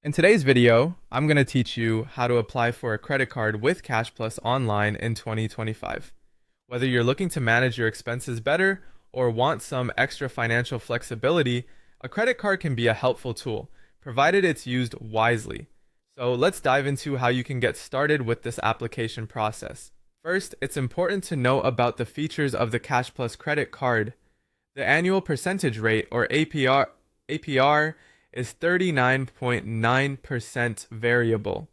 In today's video, I'm going to teach you how to apply for a credit card with Cashplus online in 2025. Whether you're looking to manage your expenses better or want some extra financial flexibility, a credit card can be a helpful tool, provided it's used wisely. So let's dive into how you can get started with this application process. First, it's important to know about the features of the Cashplus credit card. The annual percentage rate, or APR is 39.9% variable.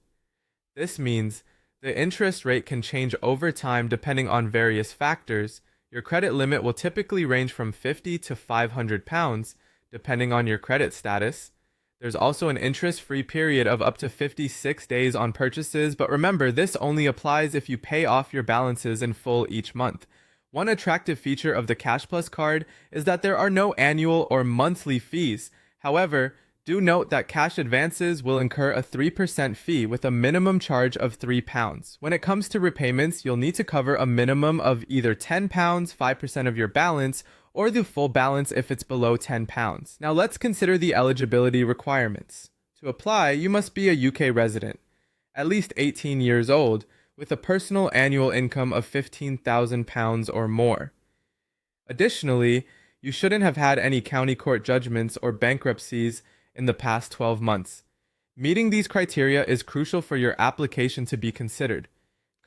This means the interest rate can change over time depending on various factors. Your credit limit will typically range from 50 to 500 pounds, depending on your credit status. There's also an interest-free period of up to 56 days on purchases, but remember, this only applies if you pay off your balances in full each month. One attractive feature of the Cashplus card is that there are no annual or monthly fees. However, do note that cash advances will incur a 3% fee with a minimum charge of £3. When it comes to repayments, you'll need to cover a minimum of either £10, 5% of your balance, or the full balance if it's below £10. Now let's consider the eligibility requirements. To apply, you must be a UK resident, at least 18 years old, with a personal annual income of £15,000 or more. Additionally, you shouldn't have had any county court judgments or bankruptcies in the past 12 months. Meeting these criteria is crucial for your application to be considered.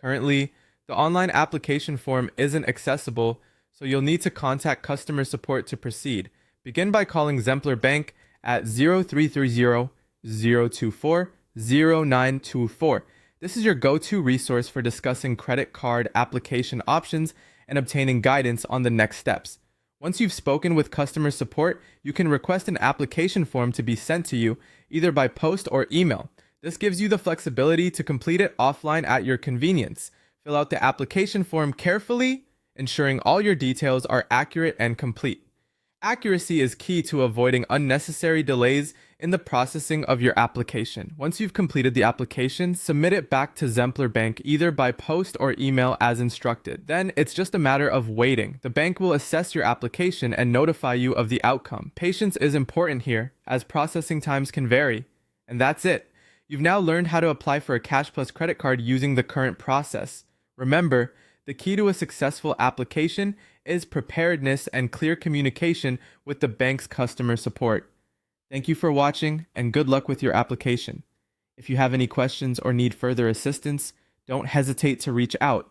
Currently, the online application form isn't accessible, so you'll need to contact customer support to proceed. Begin by calling Zempler Bank at 0330-024-0924. This is your go-to resource for discussing credit card application options and obtaining guidance on the next steps. Once you've spoken with customer support, you can request an application form to be sent to you, either by post or email. This gives you the flexibility to complete it offline at your convenience. Fill out the application form carefully, ensuring all your details are accurate and complete. Accuracy is key to avoiding unnecessary delays in the processing of your application. Once you've completed the application, submit it back to Zempler Bank either by post or email as instructed. Then it's just a matter of waiting. The bank will assess your application and notify you of the outcome. Patience is important here, as processing times can vary. And that's it. You've now learned how to apply for a Cashplus credit card using the current process. Remember, the key to a successful application is preparedness and clear communication with the bank's customer support. Thank you for watching, and good luck with your application. If you have any questions or need further assistance, don't hesitate to reach out.